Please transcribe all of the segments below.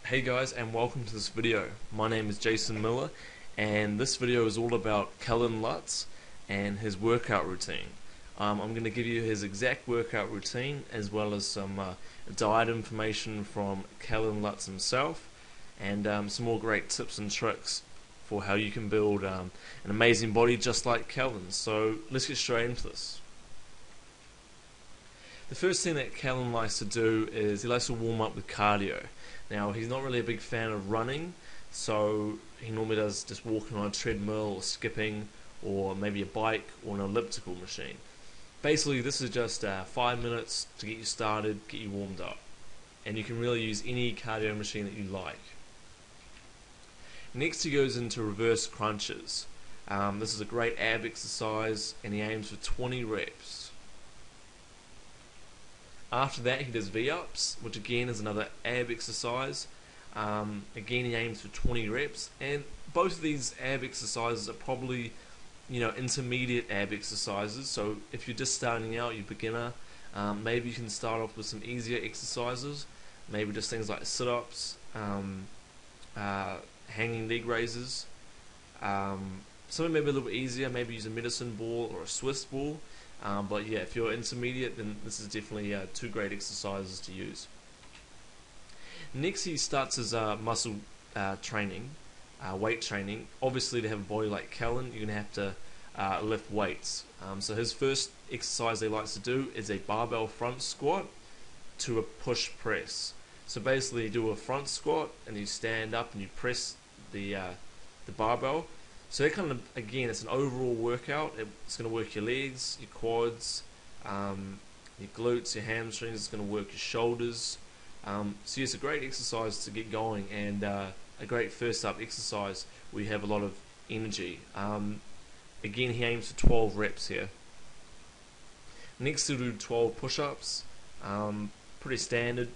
Hey guys, and welcome to this video. My name is Jason Miller, and this video is all about Kellan Lutz and his workout routine. I'm going to give you his exact workout routine as well as some diet information from Kellan Lutz himself, and some more great tips and tricks for how you can build an amazing body just like Kellan. So let's get straight into this. The first thing that Kellan likes to do is he likes to warm up with cardio. Now, he's not really a big fan of running, so he normally does just walking on a treadmill or skipping or maybe a bike or an elliptical machine. Basically, this is just 5 minutes to get you started, get you warmed up. And you can really use any cardio machine that you like. Next, he goes into reverse crunches. This is a great ab exercise, and he aims for 20 reps. After that, he does V-ups, which again is another ab exercise. Again, he aims for 20 reps, and both of these ab exercises are probably, intermediate ab exercises. So if you're just starting out, you're beginner, maybe you can start off with some easier exercises, maybe just things like sit-ups, hanging leg raises, something maybe a little bit easier, maybe use a medicine ball or a Swiss ball. But yeah, if you're intermediate, then this is definitely two great exercises to use. Next, he starts his muscle training, weight training. Obviously, to have a body like Kellan, you're going to have to lift weights. So his first exercise he likes to do is a barbell front squat to a push press. So basically, you do a front squat and you stand up and you press the barbell. So that kind of, again, it's an overall workout. It's going to work your legs, your quads, your glutes, your hamstrings. It's going to work your shoulders. So it's a great exercise to get going, and a great first up exercise where you have a lot of energy. Again, he aims for 12 reps here. Next, he'll do 12 push-ups. Pretty standard.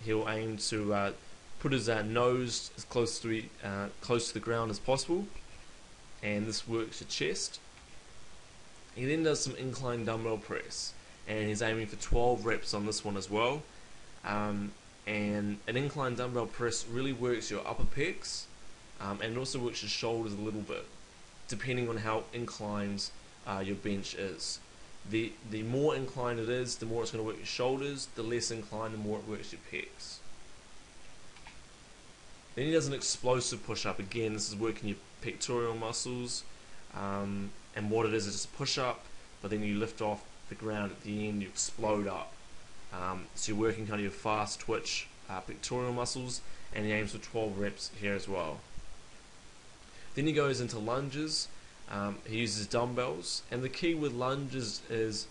He'll aim to put his nose as close to the ground as possible. And this works your chest. He then does some incline dumbbell press, and he's aiming for 12 reps on this one as well. And an incline dumbbell press really works your upper pecs, and it also works your shoulders a little bit, depending on how inclined your bench is. The more inclined it is, the more it's going to work your shoulders. The less inclined, the more it works your pecs. Then he does an explosive push-up. Again, this is working your pectoral muscles, and what it is just a push-up, but then you lift off the ground at the end, you explode up. So you're working kind of your fast twitch pectoral muscles, and he aims for 12 reps here as well. Then he goes into lunges. He uses dumbbells, and the key with lunges is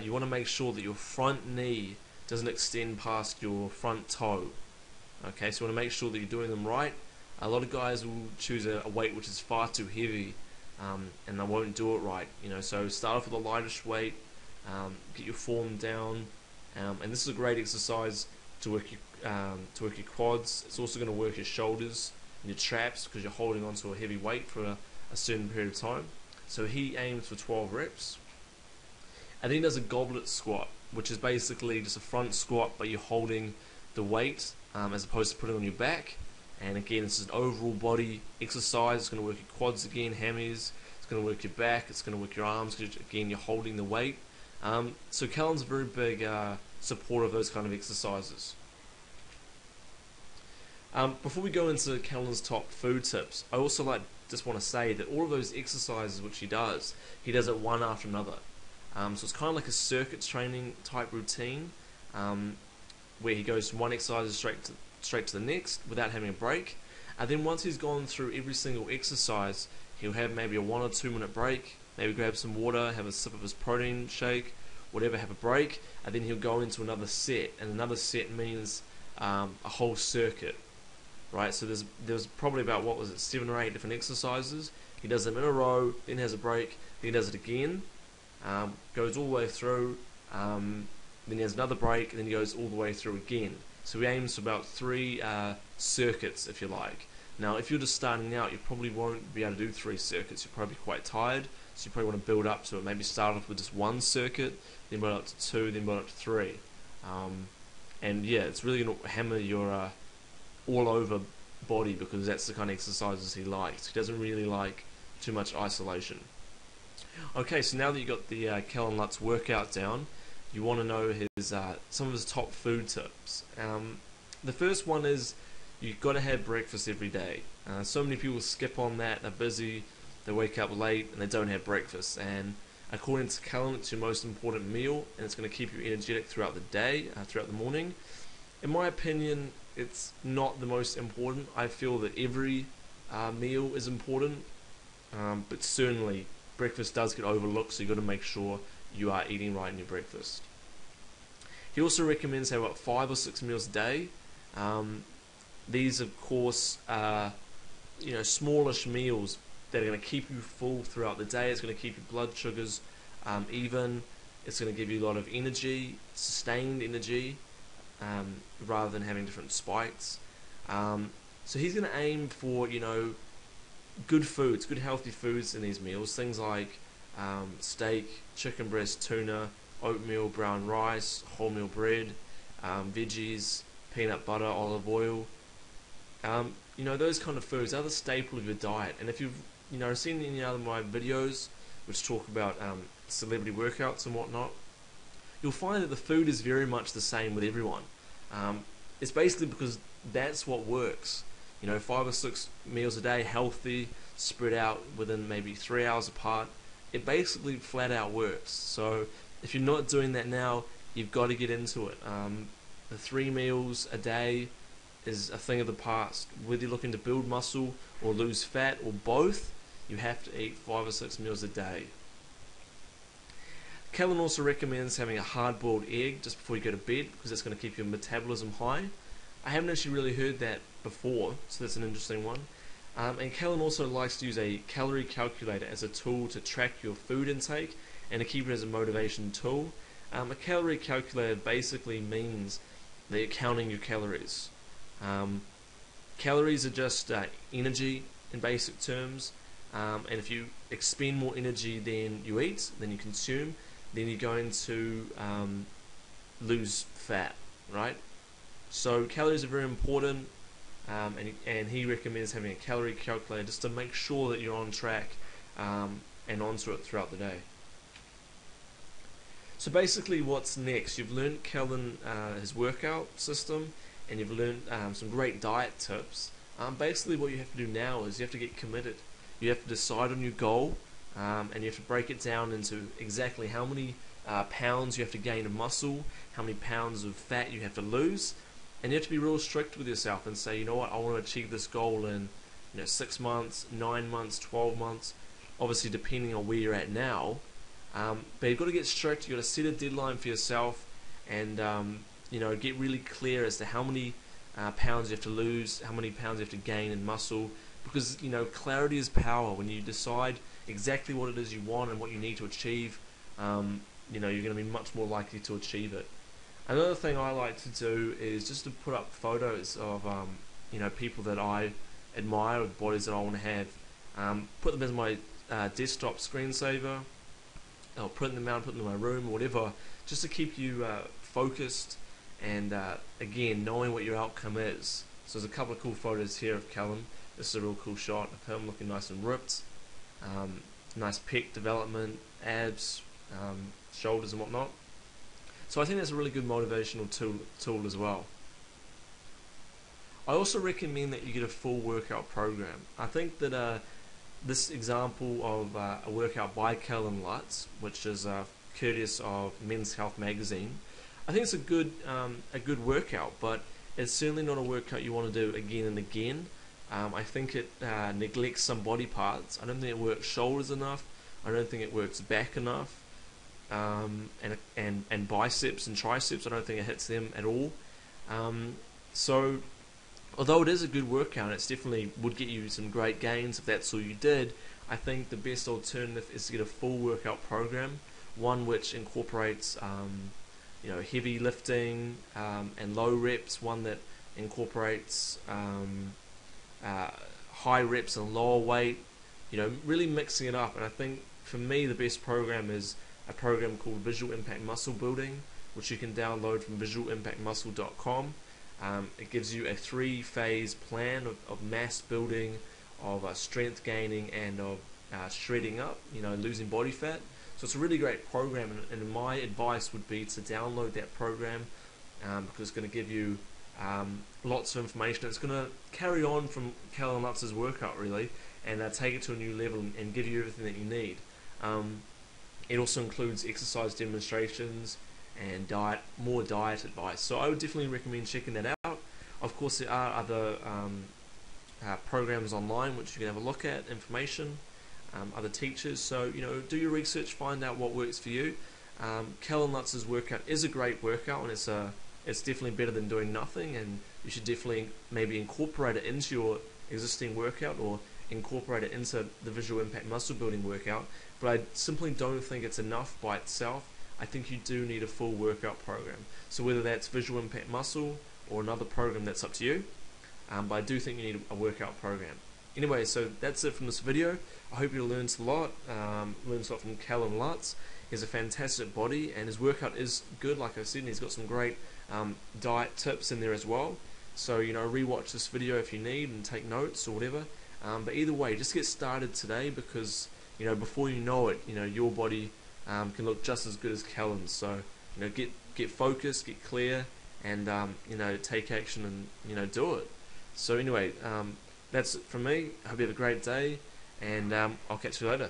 you want to make sure that your front knee doesn't extend past your front toe. Okay, so you want to make sure that you're doing them right. A lot of guys will choose a weight which is far too heavy, and they won't do it right. So start off with the lightest weight, get your form down, and this is a great exercise to work your quads. It's also going to work your shoulders and your traps because you're holding onto a heavy weight for a certain period of time. So he aims for 12 reps, and then he does a goblet squat, which is basically just a front squat, but you're holding the weight as opposed to putting it on your back. And again, this is an overall body exercise. It's going to work your quads again, hammies. It's going to work your back. It's going to work your arms because again, you're holding the weight. So Kellan's a very big supporter of those kind of exercises. Before we go into Kellan's top food tips, I also just want to say that all of those exercises which he does it one after another. So it's kind of like a circuit training type routine, where he goes from one exercise straight to the next without having a break. And then once he's gone through every single exercise, he'll have maybe a 1 or 2 minute break, maybe grab some water, have a sip of his protein shake, whatever, have a break, and then he'll go into another set. And another set means a whole circuit, right? So there's probably about, 7 or 8 different exercises. He does them in a row, then has a break, then he does it again, goes all the way through, then he has another break, and then he goes all the way through again. So he aims for about 3 circuits, if you like. Now, if you're just starting out, you probably won't be able to do 3 circuits. You're probably quite tired, so you probably want to build up to it. Maybe start off with just 1 circuit, then build up to 2, then build up to 3. And yeah, it's really going to hammer your all over body because that's the kind of exercises he likes. He doesn't really like too much isolation. Okay, so now that you got the Kellan Lutz workout down, you want to know his some of his top food tips. The first one is you've got to have breakfast every day. So many people skip on that. They're busy, they wake up late, and they don't have breakfast. And according to Kellan, it's your most important meal, and it's going to keep you energetic throughout the day, throughout the morning. In my opinion, it's not the most important. I feel that every meal is important, but certainly breakfast does get overlooked, so you've got to make sure you are eating right in your breakfast. He also recommends have about 5 or 6 meals a day. These, of course, are smallish meals that are going to keep you full throughout the day. It's going to keep your blood sugars even. It's going to give you a lot of energy, sustained energy, rather than having different spikes. So he's going to aim for good foods, good healthy foods in these meals. Things like steak, chicken breast, tuna, oatmeal, brown rice, wholemeal bread, veggies, peanut butter, olive oil. Those kind of foods are the staple of your diet. And if you've seen any other of my videos which talk about celebrity workouts and whatnot, you'll find that the food is very much the same with everyone. It's basically because that's what works. 5 or 6 meals a day, healthy, spread out within maybe 3 hours apart. It basically flat out works. So if you're not doing that now, you've got to get into it. The 3 meals a day is a thing of the past. Whether you're looking to build muscle or lose fat or both, you have to eat 5 or 6 meals a day. Kellan also recommends having a hard-boiled egg just before you go to bed because that's going to keep your metabolism high. I haven't actually really heard that before, so that's an interesting one. And Kellan also likes to use a calorie calculator as a tool to track your food intake and to keep it as a motivation tool. A calorie calculator basically means that you're counting your calories. Calories are just energy in basic terms, and if you expend more energy than you eat, than you consume, then you're going to lose fat, right? So calories are very important, and he recommends having a calorie calculator just to make sure that you're on track and onto it throughout the day. So basically what's next? You've learned Kellan his workout system, and you've learned some great diet tips. Basically what you have to do now is you have to get committed. You have to decide on your goal, and you have to break it down into exactly how many pounds you have to gain of muscle, how many pounds of fat you have to lose, and you have to be real strict with yourself and say, you know what, I want to achieve this goal in 6 months, 9 months, 12 months, obviously depending on where you're at now. But you've got to get strict. You've got to set a deadline for yourself, and get really clear as to how many pounds you have to lose, how many pounds you have to gain in muscle, because clarity is power. When you decide exactly what it is you want and what you need to achieve, you're going to be much more likely to achieve it. Another thing I like to do is just to put up photos of people that I admire, with bodies that I want to have. Put them as my desktop screensaver. I'll print them out, put them in my room, or whatever, just to keep you focused and again knowing what your outcome is. So there's a couple of cool photos here of Kellan. This is a real cool shot of him looking nice and ripped. Nice pec development, abs, shoulders and whatnot. So I think that's a really good motivational tool as well. I also recommend that you get a full workout program. I think that this example of a workout by Kellan Lutz, which is courteous of Men's Health magazine, I think it's a good workout, but it's certainly not a workout you want to do again and again. I think it neglects some body parts. I don't think it works shoulders enough. I don't think it works back enough. And biceps and triceps, I don't think it hits them at all. So although it is a good workout, it's definitely would get you some great gains if that's all you did. I think the best alternative is to get a full workout program, one which incorporates heavy lifting and low reps, one that incorporates high reps and lower weight, really mixing it up. And I think for me the best program is a program called Visual Impact Muscle Building, which you can download from visualimpactmuscle.com. It gives you a 3-phase plan of mass building, of strength gaining, and of shredding up, losing body fat. So it's a really great program, and my advice would be to download that program, because it's going to give you lots of information. It's going to carry on from Kellan Lutz's workout, really, and take it to a new level and give you everything that you need. It also includes exercise demonstrations and more diet advice. So I would definitely recommend checking that out. Of course, there are other programs online which you can have a look at, information, other teachers. So do your research, find out what works for you. Kellan Lutz's workout is a great workout, and it's definitely better than doing nothing, and you should definitely maybe incorporate it into your existing workout, or incorporate it into the visual impact muscle building workout. But I simply don't think it's enough by itself. I think you do need a full workout program. So whether that's visual impact muscle or another program, that's up to you. But I do think you need a workout program. Anyway, so that's it from this video. I hope you learned a lot. Learned a lot from Kellan Lutz. He has a fantastic body, and his workout is good, like I said, and he's got some great diet tips in there as well. So rewatch this video if you need and take notes or whatever. But either way, just get started today, because before you know it, your body can look just as good as Kellan's. So get focused, get clear, and take action and do it. So anyway, that's it from me. I hope you have a great day, and I'll catch you later.